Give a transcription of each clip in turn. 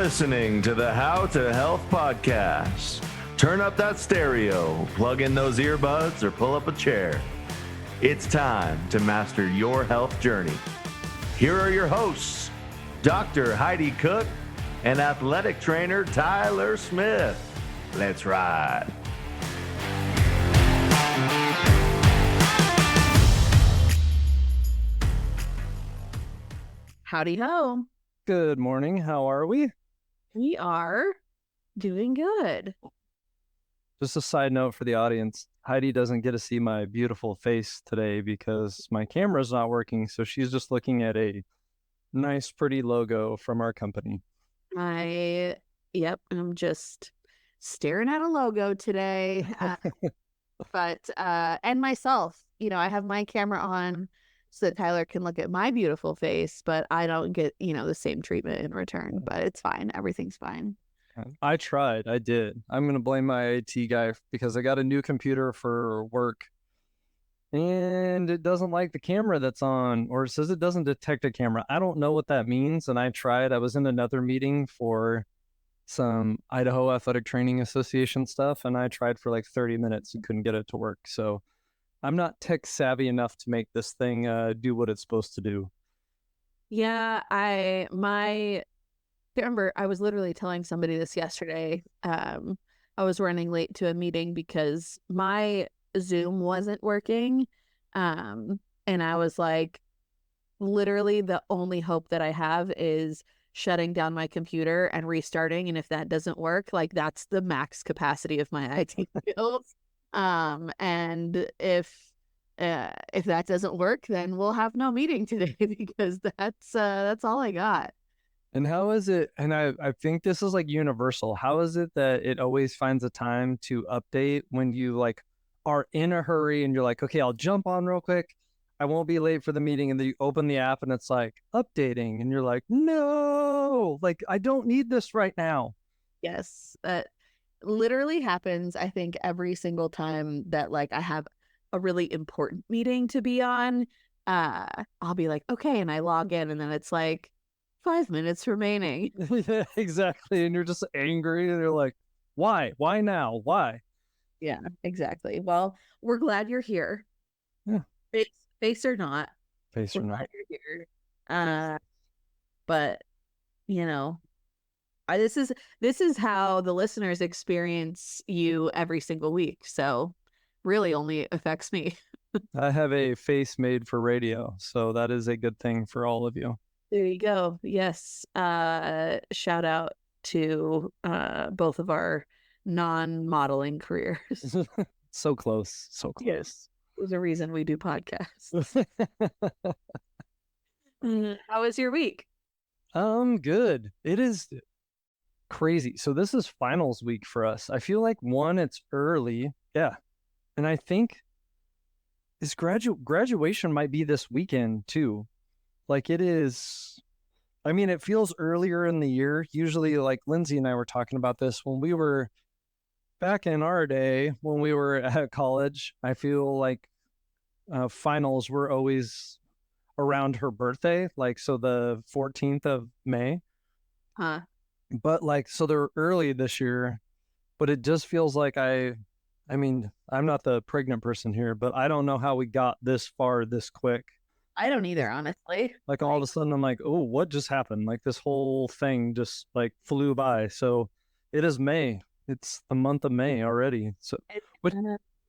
listening to the How to Health podcast. Turn up that stereo, plug in those earbuds, or pull up a chair. It's time to master your health journey. Here are your hosts, Dr. Heidi Cook and athletic trainer Tyler Smith. Let's ride. Howdy ho. Good morning. How are we? We are doing good. Just a side note for the audience. Heidi doesn't get to see my beautiful face today because my camera's not working. So she's just looking at a nice, pretty logo from our company. I'm just staring at a logo today. And myself, I have my camera on so that Tyler can look at my beautiful face, but I don't get, the same treatment in return, but it's fine. Everything's fine. I tried. I did. I'm going to blame my IT guy because I got a new computer for work and it doesn't like the camera that's on, or it says it doesn't detect a camera. I don't know what that means. And I tried. I was in another meeting for some Idaho Athletic Training Association stuff, and I tried for like 30 minutes and couldn't get it to work. So I'm not tech savvy enough to make this thing do what it's supposed to do. Yeah, I remember I was literally telling somebody this yesterday. I was running late to a meeting because my Zoom wasn't working. And I was like, literally the only hope that I have is shutting down my computer and restarting. And if that doesn't work, like that's the max capacity of my IT skills. And if that doesn't work, then we'll have no meeting today because that's all I got. And how is it? And I think this is like universal. How is it that it always finds a time to update when you like are in a hurry and you're like, okay, I'll jump on real quick. I won't be late for the meeting. And then you open the app and it's like updating and you're like, no, like I don't need this right now. Yes. That literally happens, I think, every single time that like I have a really important meeting to be on. I'll be like, okay, and I log in and then it's like 5 minutes remaining. Yeah, exactly. And you're just angry and you're like, why now? Why? Yeah, exactly. Well, we're glad you're here. Yeah. Face or not, Face or not, glad you're here. But this is how the listeners experience you every single week. So really only affects me. I have a face made for radio, so that is a good thing for all of you. There you go. Yes. Shout out to both of our non-modeling careers. So close. Yes. There's a reason we do podcasts. How was your week? Good. It is crazy. So this is finals week for us. I feel like it's early. Yeah. And I think this graduation might be this weekend too. Like it is, I mean, it feels earlier in the year. Usually like Lindsay and I were talking about this when we were back in our day, when we were at college. I feel like finals were always around her birthday, like so the 14th of May. But like so they're early this year, but it just feels like I mean, I'm not the pregnant person here, but I don't know how we got this far this quick. I don't either, honestly. Like all of a sudden I'm like, oh, what just happened? Like this whole thing just like flew by. So it is May. It's the month of May already. So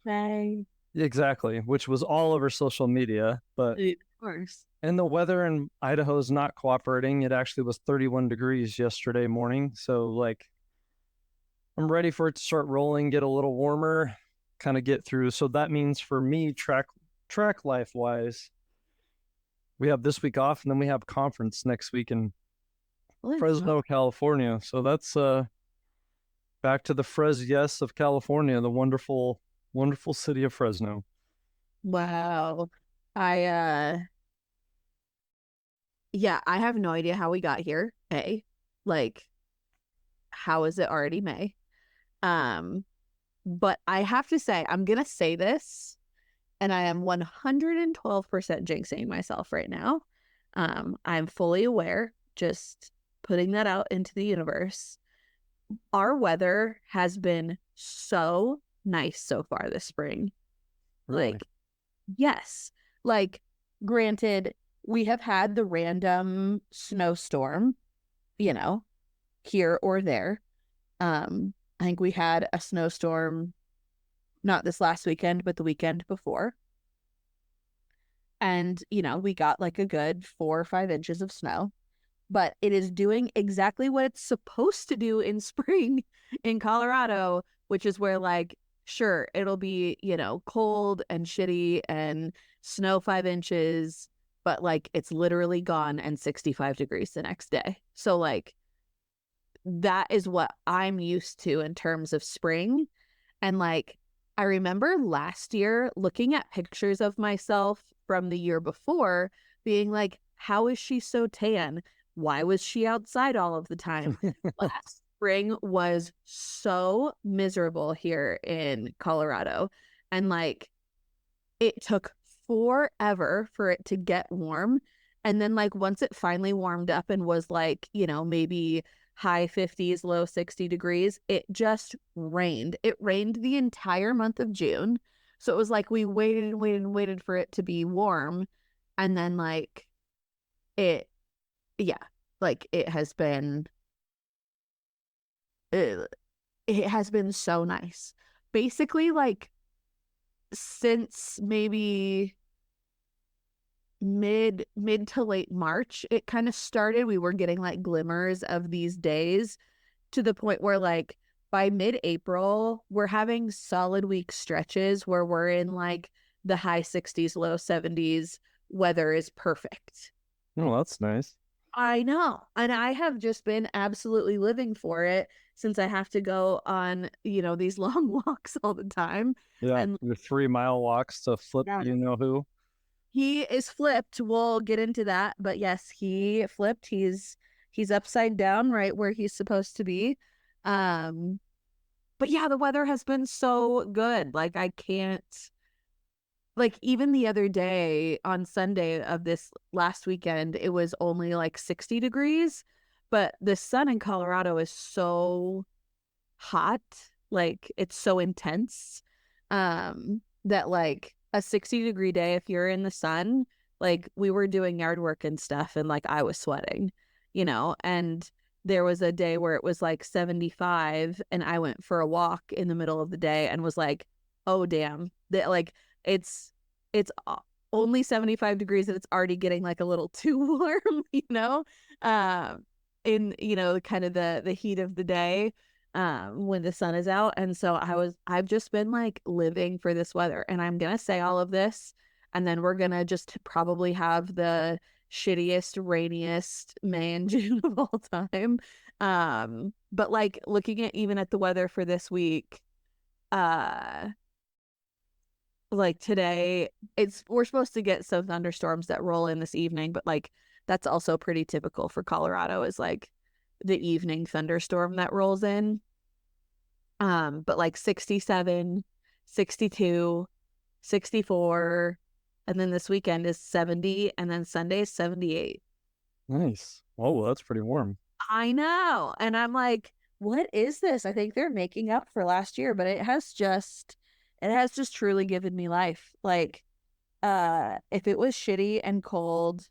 May. Exactly, which was all over social media, but Of course. And the weather in Idaho is not cooperating. It actually was 31 degrees yesterday morning. So like I'm ready for it to start rolling, get a little warmer, kind of get through. So that means for me, track life wise, we have this week off and then we have conference next week in Fresno, California. So that's back to the Yes of California, the wonderful, wonderful city of Fresno. Wow. I have no idea how we got here. Like, how is it already May? But I have to say, I'm gonna say this, and I am 112% jinxing myself right now. I'm fully aware, just putting that out into the universe. Our weather has been so nice so far this spring. Really? Like, yes. Like, granted, we have had the random snowstorm, you know, here or there. I think we had a snowstorm, not this last weekend, but the weekend before. And, you know, we got like a good 4 or 5 inches of snow. But it is doing exactly what it's supposed to do in spring in Colorado, which is where, like, sure, it'll be, you know, cold and shitty and snow 5 inches, but like it's literally gone and 65 degrees the next day. So like that is what I'm used to in terms of spring. And like I remember last year looking at pictures of myself from the year before being like, how is she so tan? Why was she outside all of the time? Last spring was so miserable here in Colorado. And like it took forever for it to get warm. And then like once it finally warmed up and was like, you know, maybe high 50s, low 60 degrees, it just rained. It rained the entire month of June. So it was like we waited and waited and waited for it to be warm. And then like it, yeah, like it has been so nice. Basically, like since maybe mid to late March, it kind of started. We were getting like glimmers of these days to the point where like by mid-April, we're having solid week stretches where we're in like the high 60s, low 70s. Weather is perfect. Oh, that's nice. I know. And I have just been absolutely living for it since I have to go on, you know, these long walks all the time. Yeah, And the 3-mile walks to flip, yeah, you know who? he is flipped. We'll get into that. But yes, he flipped. He's upside down right where he's supposed to be. But yeah, the weather has been so good. Like I can't, like even the other day on Sunday of this last weekend, it was only like 60 degrees, but the sun in Colorado is so hot, like it's so intense, that like a 60-degree day, if you're in the sun, like we were doing yard work and stuff and like I was sweating, you know, and there was a day where it was like 75 and I went for a walk in the middle of the day and was like, oh damn, that like it's only 75 degrees and it's already getting like a little too warm, you know, in, you know, kind of the heat of the day, when the sun is out. And so I've just been like living for this weather, and I'm gonna say all of this and then we're gonna just probably have the shittiest, rainiest May and June of all time. But like looking at even at the weather for this week, like today we're supposed to get some thunderstorms that roll in this evening, but like that's also pretty typical for Colorado, is like the evening thunderstorm that rolls in. But like 67, 62, 64, and then this weekend is 70, and then Sunday is 78. Nice. Oh, well, that's pretty warm. I know. And I'm like, what is this? I think they're making up for last year, but it has just truly given me life. Like, if it was shitty and cold,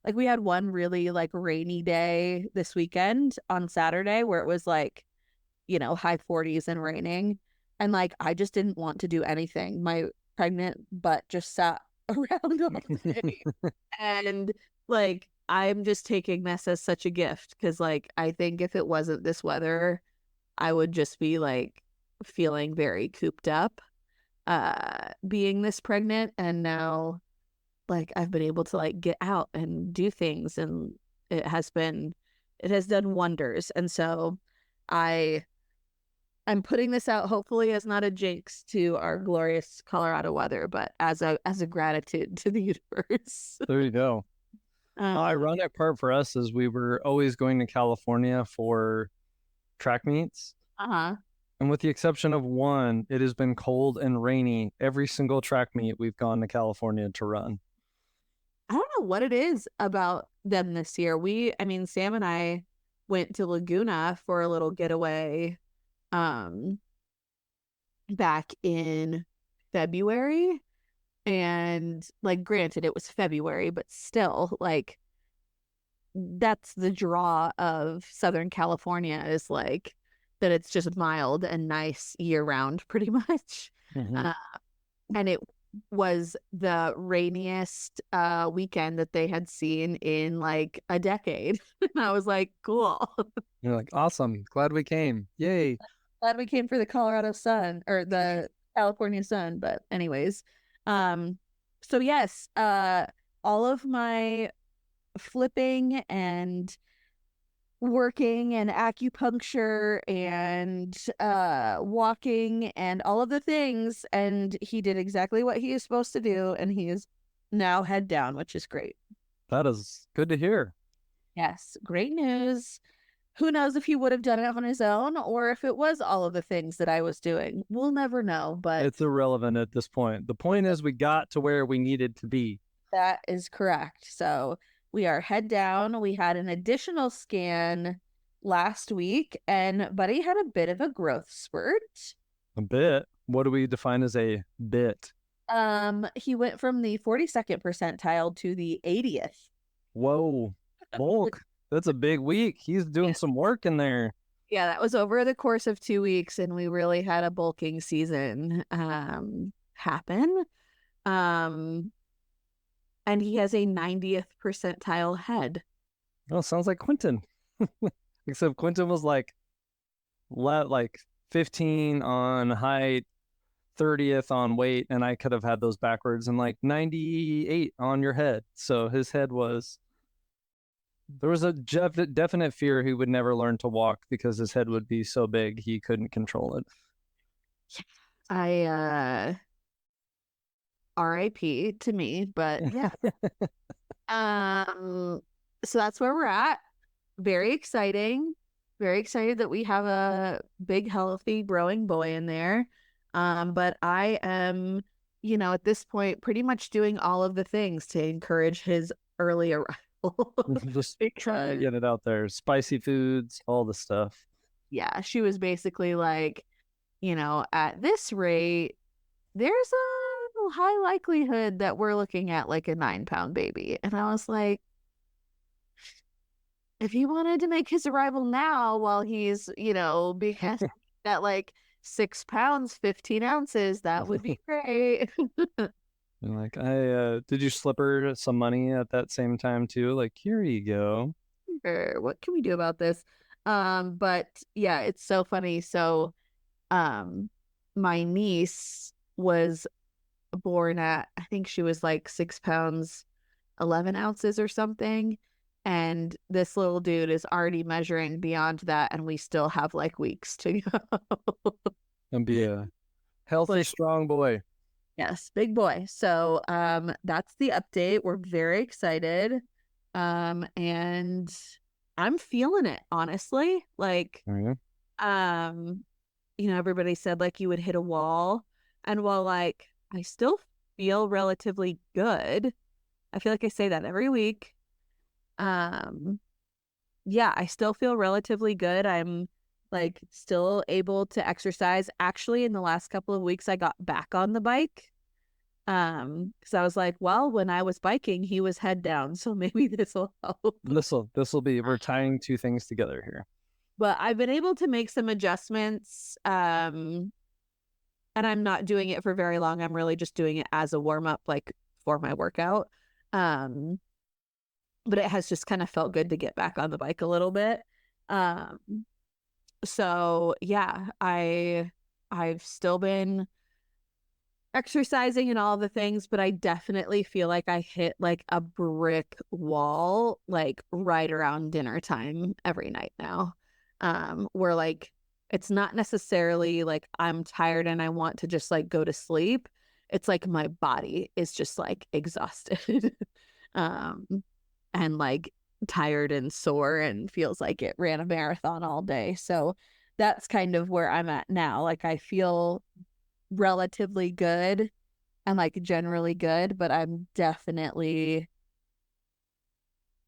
like we had one really like rainy day this weekend on Saturday where it was like, you know, high 40s and raining. And like, I just didn't want to do anything. My pregnant butt just sat around all day. And like, I'm just taking this as such a gift because like, I think if it wasn't this weather, I would just be like feeling very cooped up, being this pregnant. And now like I've been able to like get out and do things, and it has done wonders. And so I'm putting this out hopefully as not a jinx to our glorious Colorado weather, but as a gratitude to the universe. There you go. Ironic part for us is we were always going to California for track meets. Uh-huh. And with the exception of one, it has been cold and rainy every single track meet we've gone to California to run. I don't know what it is about them this year. I mean, Sam and I went to Laguna for a little getaway back in February. And like, granted, it was February, but still, like, that's the draw of Southern California, is like that it's just mild and nice year round, pretty much. Mhm. And it was the rainiest weekend that they had seen in like a decade. And I was like, cool. You're like, awesome. Glad we came. Yay. Glad we came for the Colorado sun, or the California sun. But anyways, so yes, all of my flipping and working and acupuncture and walking and all of the things, and he did exactly what he is supposed to do, and he is now head down, which is great. That is good to hear. Yes, great news. Who knows if he would have done it on his own, or if it was all of the things that I was doing. We'll never know, but It's irrelevant at this point. The point is we got to where we needed to be. that is correct. So we are head down. We had an additional scan last week, and Buddy had a bit of a growth spurt. A bit. What do we define as a bit? He went from the 42nd percentile to the 80th. Whoa. Bulk. That's a big week. He's doing some work in there. Yeah, that was over the course of 2 weeks, and we really had a bulking season happen. And he has a 90th percentile head. Oh, sounds like Quentin. Except Quentin was like 15 on height, 30th on weight, and I could have had those backwards, and like 98 on your head. So his head was... There was a definite fear he would never learn to walk because his head would be so big he couldn't control it. RIP to me, but yeah. So that's where we're at. Very exciting. Very excited that we have a big, healthy, growing boy in there. But I am, at this point, pretty much doing all of the things to encourage his early arrival. Just try to get it out there. Spicy foods, all the stuff. Yeah, she was basically like, at this rate, there's a high likelihood that we're looking at like a 9-pound baby. And I was like, if he wanted to make his arrival now while he's, being at like 6 pounds, 15 ounces, that would be great. And like, did you slip her some money at that same time too? Like, here you go. Sure. What can we do about this? But yeah, it's so funny. So, my niece was born at, I think she was like 6 pounds, 11 ounces or something. And this little dude is already measuring beyond that, and we still have like weeks to go. And be a healthy, strong boy. Yes, big boy. So that's the update. We're very excited. And I'm feeling it, honestly. Like, everybody said like you would hit a wall. And while like I still feel relatively good, I feel like I say that every week. Yeah, I still feel relatively good. I'm like still able to exercise. Actually, in the last couple of weeks, I got back on the bike. Because I was like, well, when I was biking, he was head down, so maybe this will help. This will be, we're tying two things together here. But I've been able to make some adjustments. And I'm not doing it for very long. I'm really just doing it as a warm up, like for my workout. But it has just kind of felt good to get back on the bike a little bit. So yeah, I've still been exercising and all the things, but I definitely feel like I hit like a brick wall, like right around dinner time every night now. Where like, it's not necessarily like I'm tired and I want to just like go to sleep. It's like my body is just like exhausted. And like tired and sore and feels like it ran a marathon all day. So that's kind of where I'm at now. Like I feel relatively good and like generally good, but I'm definitely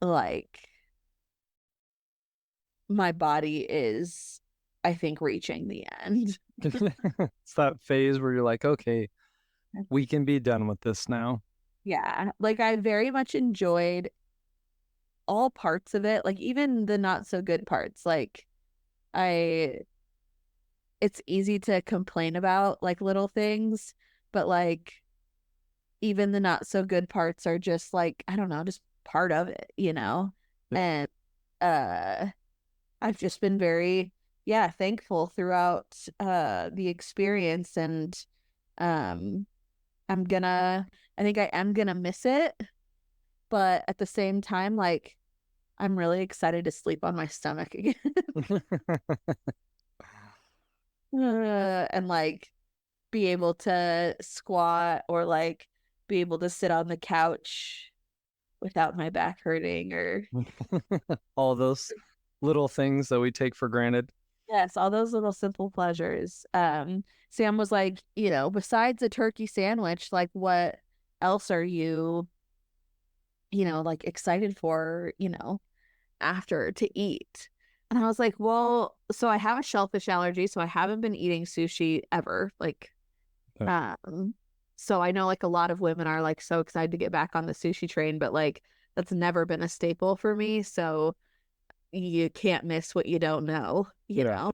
like my body is, I think, reaching the end. It's that phase where you're like, okay, we can be done with this now. Yeah. Like I very much enjoyed all parts of it, like even the not so good parts. Like I it's easy to complain about like little things, but like even the not so good parts are just like, I don't know, just part of it, you know? Yeah. And I've just been very, thankful throughout the experience, and um I think I am gonna miss it, but at the same time, like I'm really excited to sleep on my stomach again. And like be able to squat or like be able to sit on the couch without my back hurting, or All those little things that we take for granted. yes, all those little simple pleasures. Sam was like, besides a turkey sandwich, like what else are you, like excited for, after to eat? And I was like, well, so I have a shellfish allergy, so I haven't been eating sushi ever. Like, Okay. so I know like a lot of women are like so excited to get back on the sushi train, but like that's never been a staple for me. So you can't miss what you don't know, you Yeah.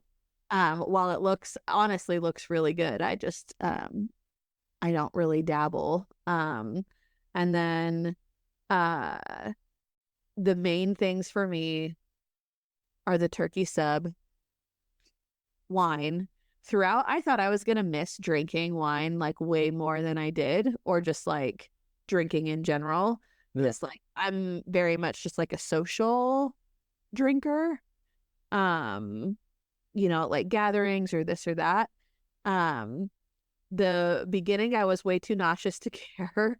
know. While it honestly looks really good, I just I don't really dabble. And then the main things for me are the turkey sub, wine. Throughout, I thought I was gonna miss drinking wine like way more than I did, or just like drinking in general. Yeah. Just like I'm very much just like a social drinker. Like gatherings or this or that. Um, the beginning I was way too nauseous to care.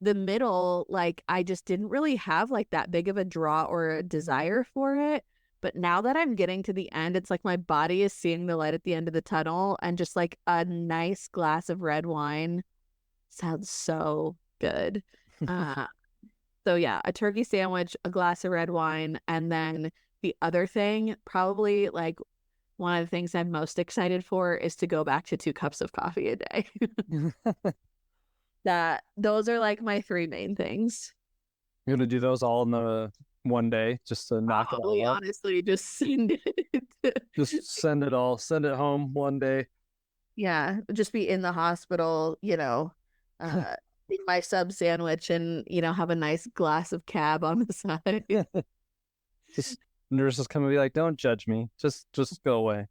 The middle, like I just didn't really have like that big of a draw or a desire for it. But now that I'm getting to the end, it's like my body is seeing the light at the end of the tunnel, and just like a nice glass of red wine sounds so good. So yeah, a turkey sandwich, a glass of red wine, and then the other thing, probably like one of the things I'm most excited for is to go back to 2 cups of coffee a day. Those are like my 3 main things. You're gonna do those all in the one day just to knock it Probably, all out. honestly, just send it. Just send it home one day. Yeah, just be in the hospital, eat my sub sandwich and, have a nice glass of cab on the side. Just nurses come and be like, "Don't judge me. Just go away."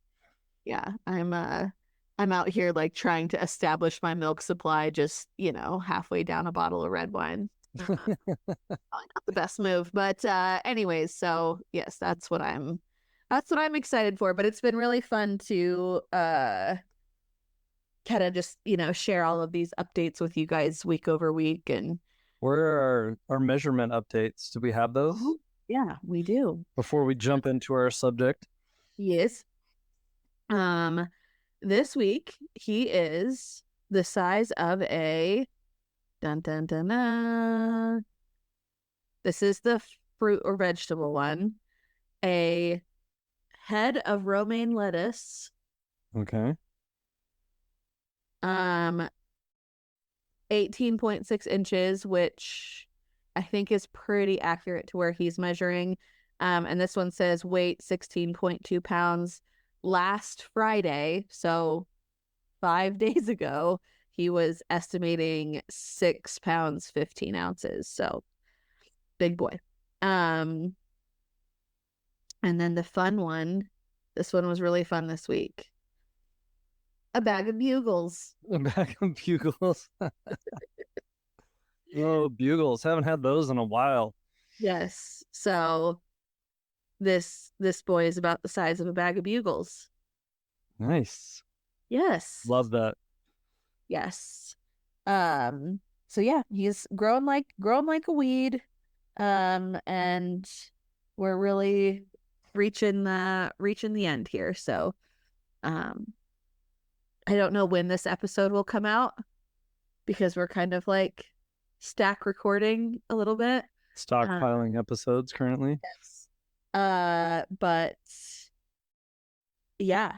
Yeah, I'm out here like trying to establish my milk supply, just, halfway down a bottle of red wine. Probably not the best move, but anyways, so yes, that's what I'm excited for. But it's been really fun to kind of just, share all of these updates with you guys week over week. And Where are our measurement updates? Do we have those yeah, we do. before we jump into our subject? Yes. This week he is the size of a dun dun dun dun. This is the fruit or vegetable one. A head of romaine lettuce. Okay. 18.6 inches, which I think is pretty accurate to where he's measuring. And this one says weight 16.2 pounds. Last Friday, so 5 days ago, he was estimating 6 pounds, 15 ounces. So big boy. And then the fun one, this one was really fun this week. A bag of bugles. A bag of bugles. Oh, bugles. Haven't had those in a while. Yes. So this boy is about the size of a bag of bugles. Nice. Yes. Love that. Yes. So yeah, he's grown like a weed. And we're really reaching the end here. So I don't know when this episode will come out, because we're kind of like stack recording a little bit. Stockpiling episodes currently. Yes. But yeah,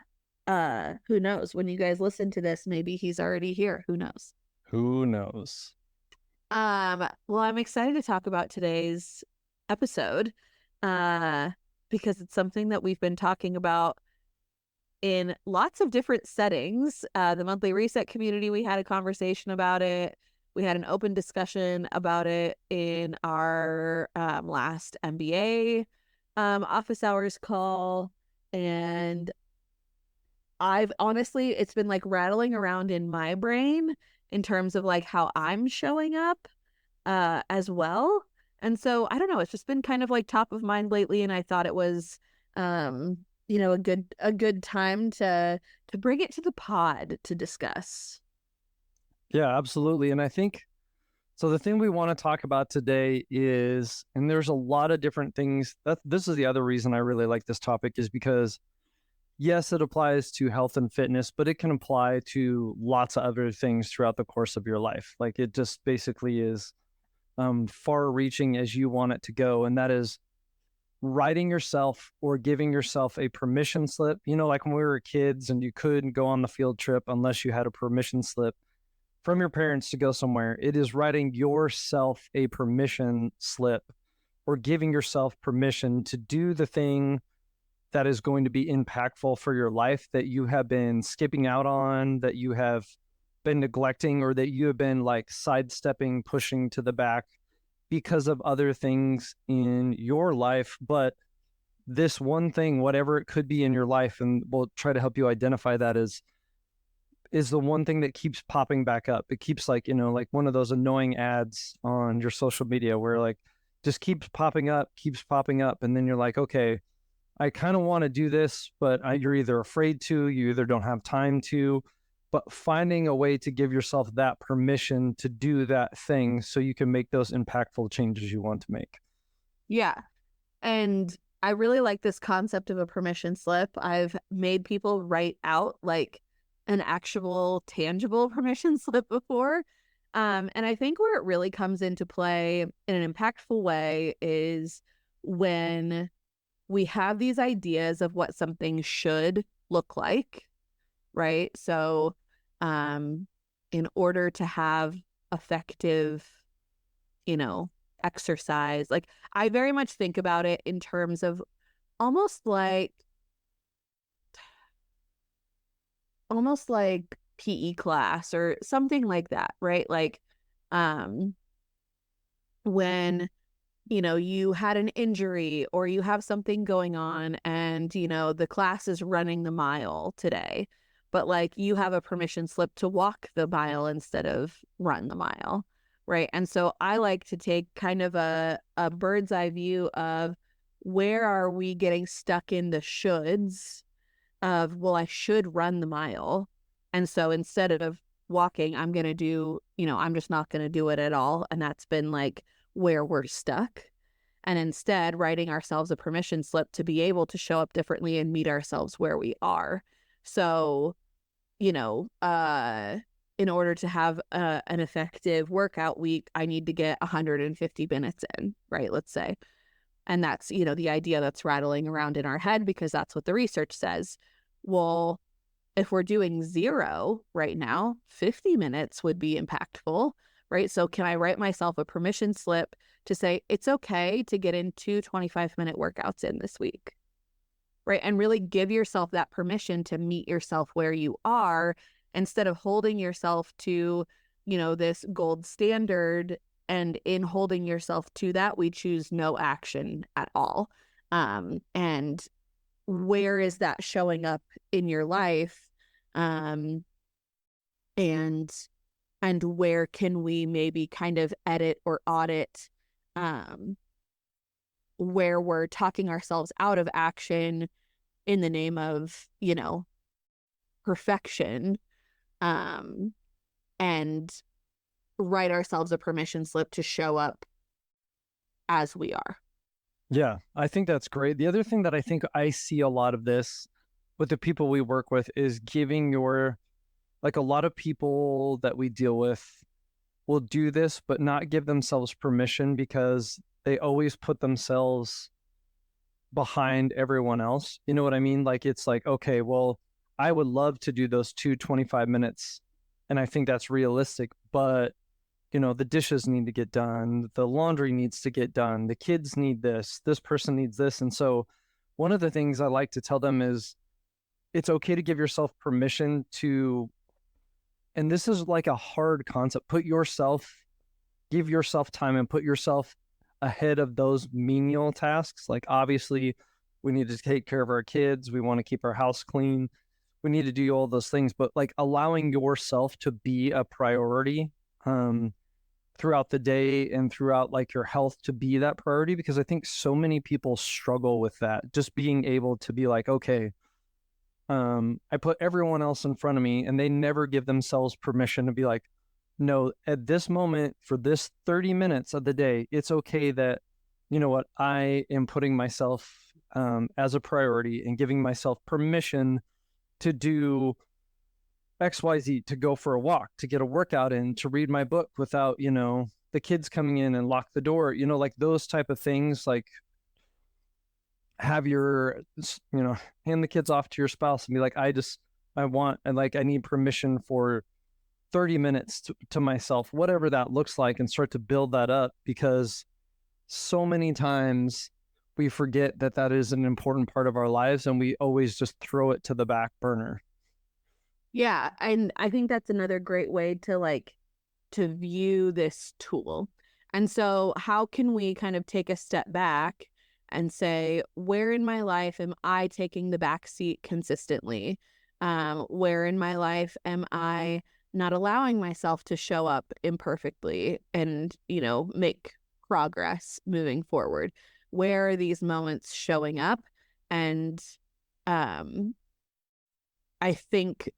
who knows? When you guys listen to this, maybe he's already here. Who knows? Who knows? Well, I'm excited to talk about today's episode, because it's something that we've been talking about in lots of different settings. The monthly reset community, we had a conversation about it. We had an open discussion about it in our last MBA office hours call. And I've honestly, it's been like rattling around in my brain in terms of like how I'm showing up as well. And so I don't know, it's just been kind of like top of mind lately, and I thought it was a good time to bring it to the pod to discuss. Yeah, absolutely. And I think so. The thing we want to talk about today is, and there's a lot of different things that this is the other reason I really like this topic, is because yes, it applies to health and fitness, but it can apply to lots of other things throughout the course of your life. Like it just basically is far reaching as you want it to go. And that is writing yourself or giving yourself a permission slip. You know, like when we were kids and you couldn't go on the field trip unless you had a permission slip from your parents to go somewhere. It is writing yourself a permission slip or giving yourself permission to do the thing that is going to be impactful for your life that you have been skipping out on, that you have been neglecting, or that you have been like sidestepping, pushing to the back because of other things in your life. But this one thing, whatever it could be in your life, and we'll try to help you identify that, is the one thing that keeps popping back up. It keeps like, like one of those annoying ads on your social media where like just keeps popping up. And then you're like, okay, I kind of want to do this, but you're either afraid to, you either don't have time to, but finding a way to give yourself that permission to do that thing so you can make those impactful changes you want to make. Yeah. And I really like this concept of a permission slip. I've made people write out like an actual tangible permission slip before. And I think where it really comes into play in an impactful way is when we have these ideas of what something should look like, right? So, in order to have effective, exercise, like I very much think about it in terms of almost like PE class or something like that, right? Like, when you had an injury or you have something going on and, the class is running the mile today, but like you have a permission slip to walk the mile instead of run the mile, right? And so I like to take kind of a bird's eye view of where are we getting stuck in the shoulds of, well, I should run the mile. And so instead of walking, I'm going to do, I'm just not going to do it at all. And that's been like where we're stuck. And instead writing ourselves a permission slip to be able to show up differently and meet ourselves where we are. So, in order to have an effective workout week, I need to get 150 minutes in, right? Let's say. And that's, the idea that's rattling around in our head because that's what the research says. Well, if we're doing 0 right now, 50 minutes would be impactful, right? So can I write myself a permission slip to say it's okay to get in 2 25-minute workouts in this week, right? And really give yourself that permission to meet yourself where you are instead of holding yourself to, this gold standard. And in holding yourself to that, we choose no action at all. And where is that showing up in your life? And where can we maybe kind of edit or audit where we're talking ourselves out of action in the name of, perfection, and write ourselves a permission slip to show up as we are. Yeah, I think that's great. The other thing that I think I see a lot of this with the people we work with is giving like a lot of people that we deal with will do this, but not give themselves permission because they always put themselves behind everyone else. You know what I mean? Like, it's like, okay, well, I would love to do those 25 minutes. And I think that's realistic, but the dishes need to get done. The laundry needs to get done. The kids need this person needs this. And so one of the things I like to tell them is it's okay to give yourself permission to, and this is like a hard concept, give yourself time and put yourself ahead of those menial tasks. Like, obviously we need to take care of our kids. We want to keep our house clean. We need to do all those things, but like allowing yourself to be a priority throughout the day and throughout like your health to be that priority, because I think so many people struggle with that. Just being able to be like, okay, I put everyone else in front of me, and they never give themselves permission to be like, no, at this moment for this 30 minutes of the day, it's okay that, you know what, I am putting myself as a priority and giving myself permission to do XYZ, to go for a walk, to get a workout in, to read my book without, the kids coming in and lock the door, like those type of things. Like, have your, hand the kids off to your spouse and be like, I need permission for 30 minutes to myself, whatever that looks like, and start to build that up, because so many times we forget that is an important part of our lives, and we always just throw it to the back burner. Yeah, and I think that's another great way to view this tool. And so how can we kind of take a step back and say, where in my life am I taking the back seat consistently? Where in my life am I not allowing myself to show up imperfectly and, make progress moving forward? Where are these moments showing up? And I think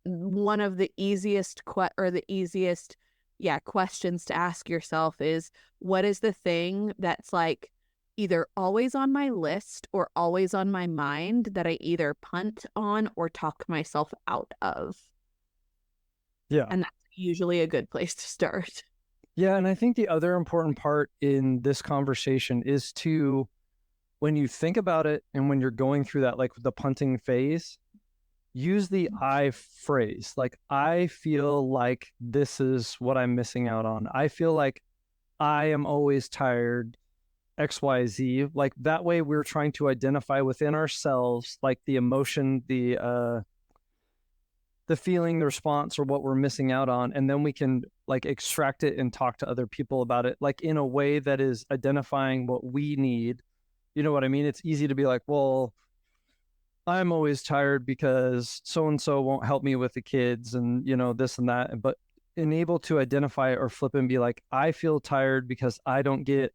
one of the easiest questions to ask yourself is, what is the thing that's like either always on my list or always on my mind that I either punt on or talk myself out of? Yeah. And that's usually a good place to start. Yeah. And I think the other important part in this conversation is to, when you think about it and when you're going through that, like the punting phase, use the I phrase. Like, I feel like this is what I'm missing out on. I feel like I am always tired, XYZ. Like, that way we're trying to identify within ourselves, like the emotion, the feeling, the response, or what we're missing out on. And then we can like extract it and talk to other people about it, like in a way that is identifying what we need. You know what I mean? It's easy to be like, well, I'm always tired because so-and-so won't help me with the kids and, this and that. But being able to identify or flip and be like, I feel tired because I don't get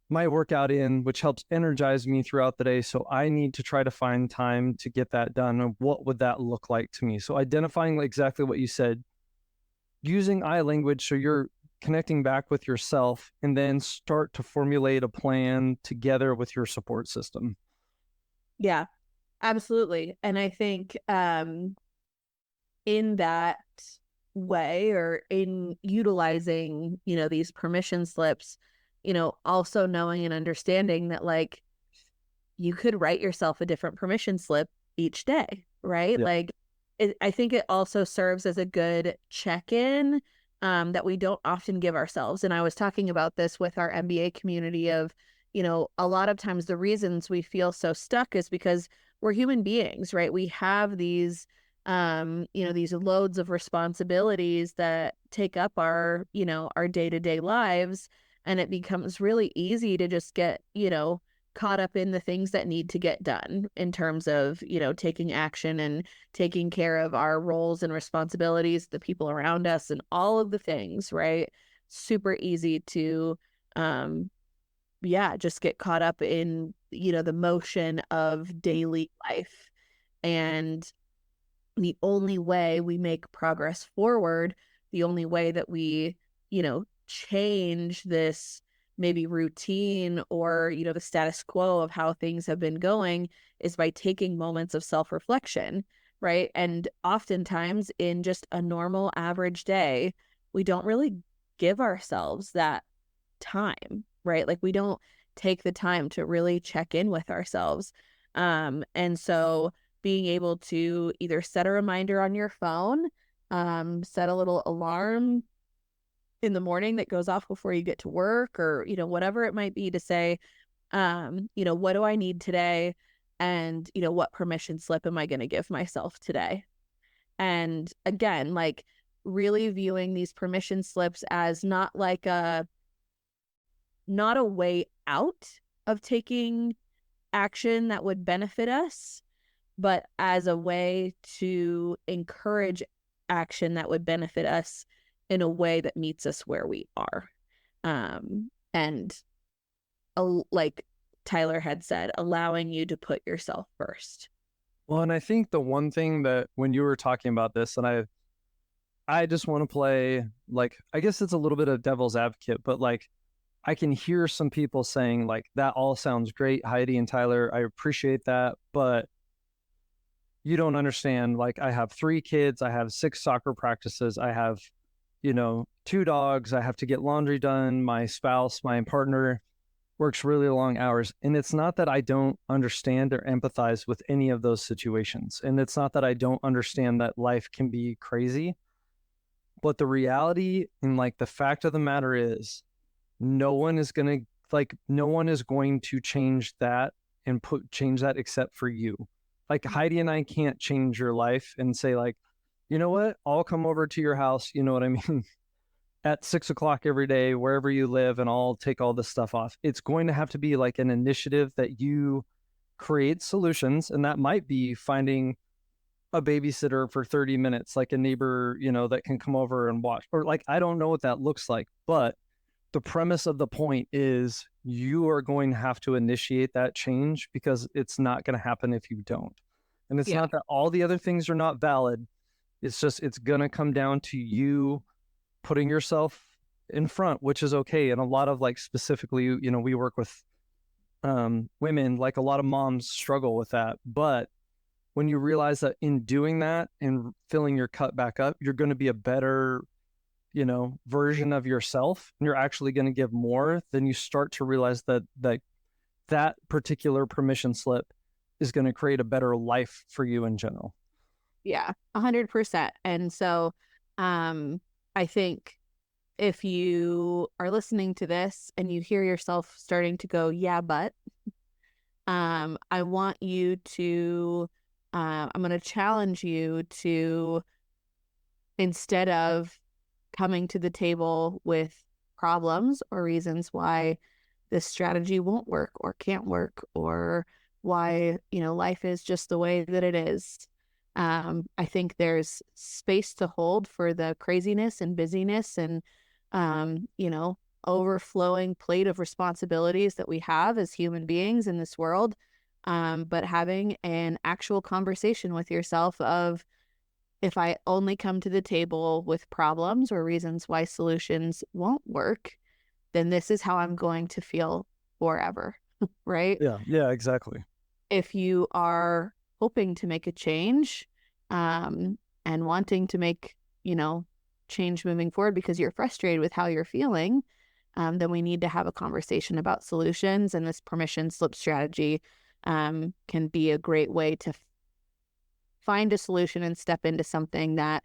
my workout in, which helps energize me throughout the day. So I need to try to find time to get that done. And what would that look like to me? So identifying exactly what you said, using I language, so you're connecting back with yourself, and then start to formulate a plan together with your support system. Yeah, absolutely. And I think in that way, or in utilizing, these permission slips, also knowing and understanding that like you could write yourself a different permission slip each day, right? Yeah. Like I think it also serves as a good check-in that we don't often give ourselves. And I was talking about this with our MBA community of, a lot of times the reasons we feel so stuck is because we're human beings, right? We have these, these loads of responsibilities that take up our, our day-to-day lives. And it becomes really easy to just get, caught up in the things that need to get done in terms of, taking action and taking care of our roles and responsibilities, the people around us, and all of the things, right? Super easy to, just get caught up in, the motion of daily life. And the only way we make progress forward, the only way that we, change this maybe routine or, the status quo of how things have been going, is by taking moments of self-reflection, right? And oftentimes in just a normal average day, we don't really give ourselves that time, right? Like we don't take the time to really check in with ourselves. And so being able to either set a reminder on your phone, set a little alarm in the morning that goes off before you get to work, or, whatever it might be, to say, what do I need today? And, what permission slip am I going to give myself today? And again, like, really viewing these permission slips as not a way out of taking action that would benefit us, but as a way to encourage action that would benefit us in a way that meets us where we are. And like Tyler had said, allowing you to put yourself first. Well, and I think the one thing that when you were talking about this, and I just want to play, like, I guess it's a little bit of devil's advocate, but like, I can hear some people saying, like, that all sounds great, Heidi and Tyler, I appreciate that, but you don't understand. Like, I have 3 kids, I have 6 soccer practices, I have, 2 dogs, I have to get laundry done, my spouse, my partner works really long hours. And it's not that I don't understand or empathize with any of those situations. And it's not that I don't understand that life can be crazy. But the reality and like the fact of the matter is, no one is going to change that and change that except for you. Like, Heidi and I can't change your life and say, like, you know what, I'll come over to your house, you know what I mean, at 6 o'clock every day, wherever you live, and I'll take all this stuff off. It's going to have to be like an initiative that you create solutions. And that might be finding a babysitter for 30 minutes, like a neighbor, that can come over and watch, or like, I don't know what that looks like, but the premise of the point is you are going to have to initiate that change, because it's not going to happen if you don't. And it's not that all the other things are not valid. It's just, it's going to come down to you putting yourself in front, which is okay. And a lot of, like, specifically, we work with women, like a lot of moms struggle with that. But when you realize that in doing that and filling your cup back up, you're going to be a better, version of yourself, and you're actually going to give more, then you start to realize that particular permission slip is going to create a better life for you in general. Yeah, 100%. And so, I think if you are listening to this and you hear yourself starting to go, yeah, but, I want you to, I'm going to challenge you to, instead of coming to the table with problems or reasons why this strategy won't work or can't work, or why, life is just the way that it is. I think there's space to hold for the craziness and busyness and, overflowing plate of responsibilities that we have as human beings in this world. But having an actual conversation with yourself of, if I only come to the table with problems or reasons why solutions won't work, then this is how I'm going to feel forever, right? Yeah, exactly. If you are hoping to make a change, and wanting to make, change moving forward because you're frustrated with how you're feeling, then we need to have a conversation about solutions. And this permission slip strategy can be a great way to find a solution and step into something that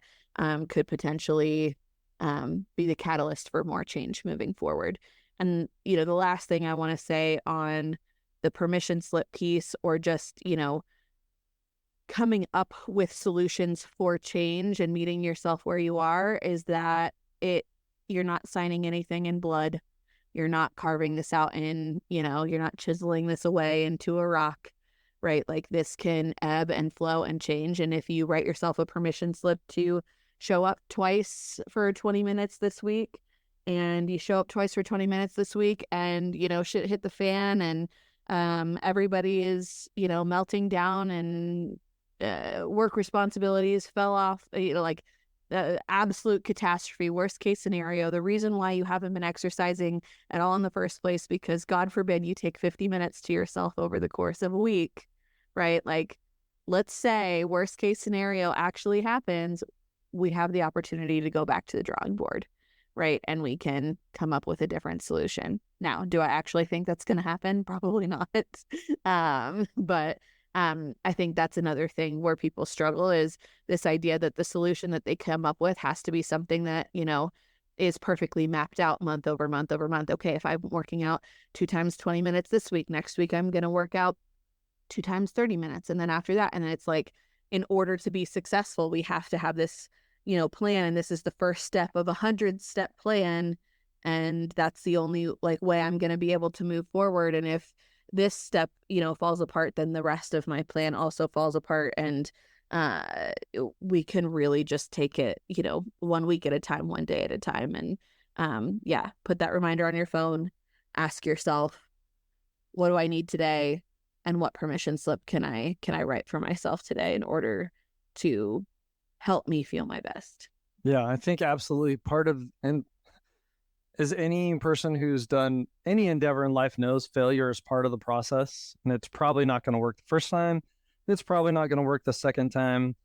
could potentially be the catalyst for more change moving forward. And, the last thing I want to say on the permission slip piece, or just, coming up with solutions for change and meeting yourself where you are, is that you're not signing anything in blood. You're not carving this out in, you're not chiseling this away into a rock, right? Like, this can ebb and flow and change. And if you write yourself a permission slip to show up twice for 20 minutes this week, and you show up twice for 20 minutes this week, and, shit hit the fan, and everybody is, melting down, and work responsibilities fell off, like the absolute catastrophe, worst case scenario, the reason why you haven't been exercising at all in the first place, because God forbid you take 50 minutes to yourself over the course of a week, right? Like, let's say worst case scenario actually happens, we have the opportunity to go back to the drawing board, right? And we can come up with a different solution. Now, do I actually think that's going to happen? Probably not. But I think that's another thing where people struggle, is this idea that the solution that they come up with has to be something that, is perfectly mapped out month over month over month. Okay, if I'm working out 2 times 20 minutes this week, next week I'm going to work out 2 times 30 minutes. And then after that, and then it's like, in order to be successful, we have to have this, plan. And this is the first step of a 100-step plan. And that's the only way I'm going to be able to move forward. And if this step, falls apart, then the rest of my plan also falls apart. And we can really just take it, 1 week at a time, 1 day at a time. And put that reminder on your phone. Ask yourself, what do I need today? And what permission slip can I write for myself today in order to help me feel my best? Yeah, I think absolutely and as any person who's done any endeavor in life knows, failure is part of the process, and it's probably not going to work the first time. It's probably not going to work the second time.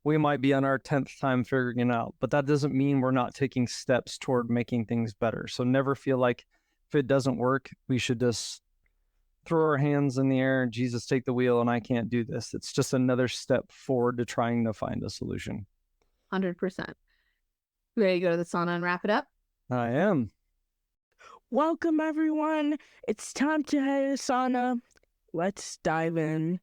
We might be on our 10th time figuring it out, but that doesn't mean we're not taking steps toward making things better. So never feel like if it doesn't work, we should just throw our hands in the air and Jesus, take the wheel and I can't do this. It's just another step forward to trying to find a solution. 100%. Ready to go to the sauna and wrap it up? I am. Welcome, everyone. It's time to head to the sauna. Let's dive in.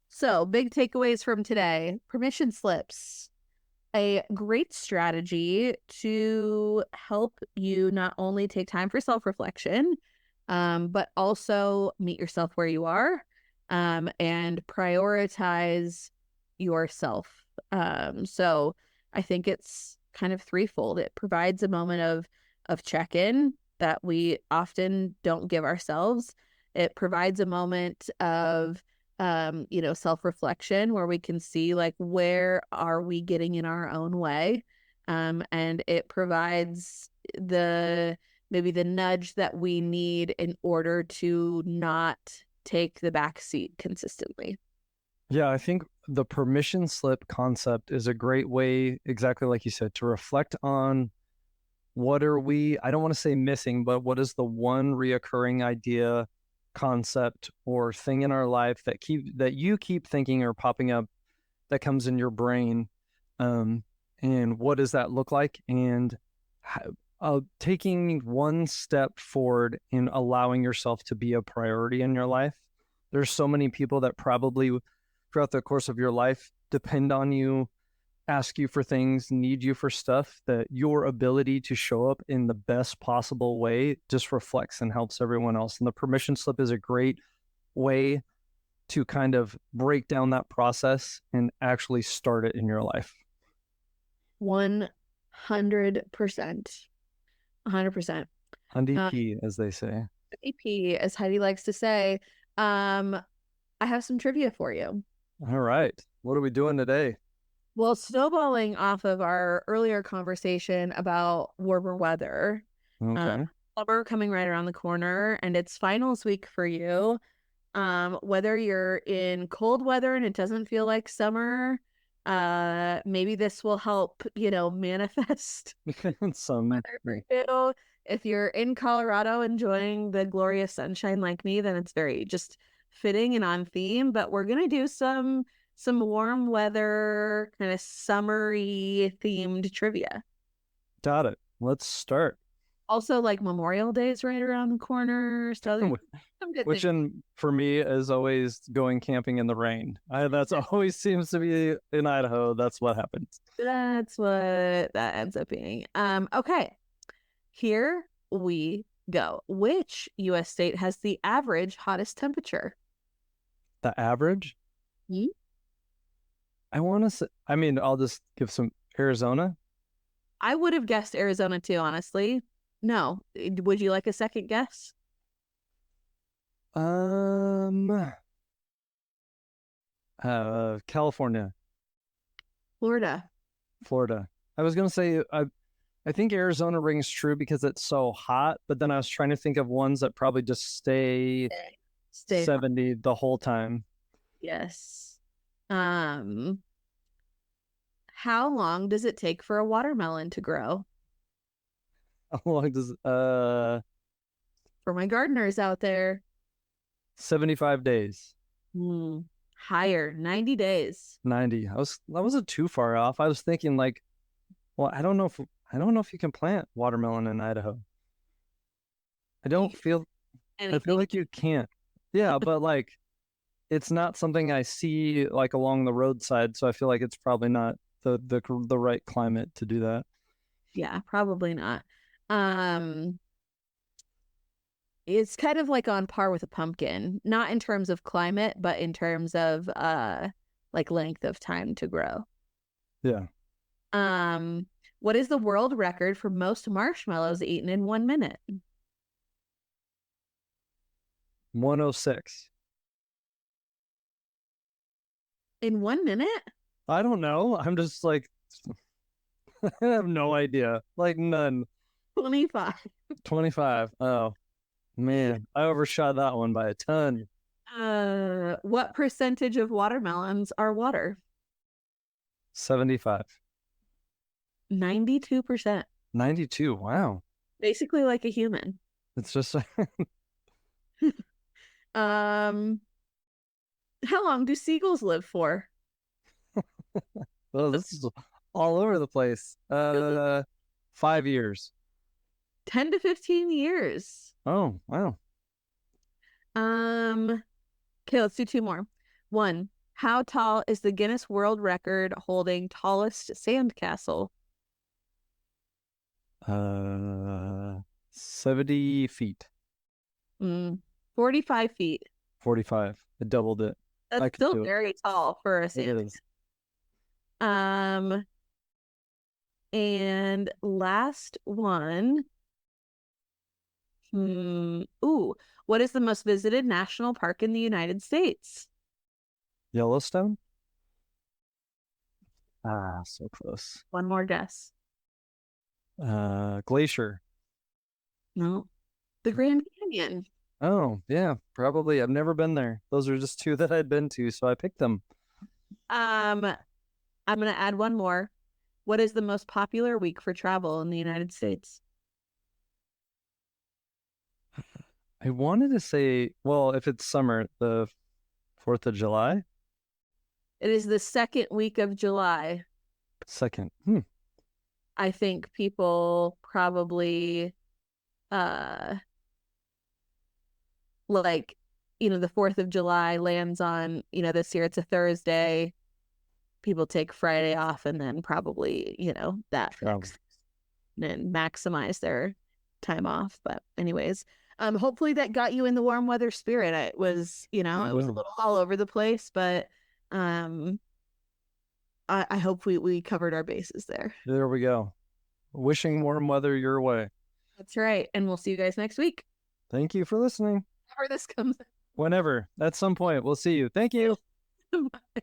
So, big takeaways from today. Permission slips. A great strategy to help you not only take time for self-reflection, but also meet yourself where you are, and prioritize yourself. So I think it's kind of threefold. It provides a moment of check-in that we often don't give ourselves. It provides a moment of self-reflection where we can see where are we getting in our own way. And it provides maybe the nudge that we need in order to not take the back seat consistently. Yeah, I think the permission slip concept is a great way, exactly like you said, to reflect on what are we, I don't want to say missing, but what is the one reoccurring idea, concept, or thing in our life that you keep thinking or popping up that comes in your brain, and what does that look like? And taking one step forward in allowing yourself to be a priority in your life. There's so many people that probably throughout the course of your life depend on you, ask you for things, need you for stuff, that your ability to show up in the best possible way just reflects and helps everyone else. And the permission slip is a great way to kind of break down that process and actually start it in your life. 100%. 100%. P, as they say. P, as Heidi likes to say. I have some trivia for you. All right. What are we doing today? Well, snowballing off of our earlier conversation about warmer weather, Okay. summer coming right around the corner, and it's finals week for you. Whether you're in cold weather and it doesn't feel like summer, maybe this will help, manifest Some weather for you. If you're in Colorado enjoying the glorious sunshine like me, then it's very just fitting and on theme. But we're gonna do some warm weather, kind of summery themed trivia. Got it. Let's start. Also, Memorial Day is right around the corner. So Which for me is always going camping in the rain. That's always seems to be in Idaho. That's what happens. That's what that ends up being. Okay. Here we go. Which U.S. state has the average hottest temperature? The average? I want to say, I'll just give some Arizona. I would have guessed Arizona too, honestly. No. Would you like a second guess? California. Florida. I was going to say, I think Arizona rings true because it's so hot, but then I was trying to think of ones that probably just stay 70 the whole time. Yes. How long does it take for a watermelon to grow? How long does For my gardeners out there, 75 days? higher, 90 days. 90. I wasn't too far off. I was thinking like, well, I don't know if you can plant watermelon in Idaho. I feel like you can't. Yeah, but like it's not something I see like along the roadside, so I feel like it's probably not the right climate to do that. Yeah, probably not. It's kind of like on par with a pumpkin, not in terms of climate, but in terms of like length of time to grow. Yeah. What is the world record for most marshmallows eaten in 1 minute? 106. In 1 minute? I don't know. I'm just like I have no idea. Like none. 25. 25. Oh man, I overshot that one by a ton. What percentage of watermelons are water? 75. 92%. 92. Wow. Basically like a human. It's just Um, how long do seagulls live for? well, this is all over the place. 5 years. 10 to 15 years. Oh, wow. Okay, let's do 2 more. 1. How tall is the Guinness World Record holding tallest sandcastle? 70 feet. 45 feet. 45. I doubled it. I That's could do still it. very tall for a It sand. is. And last one. Ooh, what is the most visited national park in the United States? Yellowstone? Ah, so close. One more guess. Glacier. No. The Grand Canyon. Oh, yeah, probably. I've never been there. Those are just 2 that I'd been to, so I picked them. I'm gonna add one more. What is the most popular week for travel in the United States? I wanted to say, well, if it's summer, the 4th of July? It is the second week of July. Second. I think people probably like, the 4th of July lands on, this year it's a Thursday. People take Friday off and then probably, that and maximize their time off. But anyways, hopefully that got you in the warm weather spirit. It was, it was a little all over the place, but I hope we covered our bases there. There we go. Wishing warm weather your way. That's right. And we'll see you guys next week. Thank you for listening. Whenever this comes. Whenever. At some point. We'll see you. Thank you. Bye.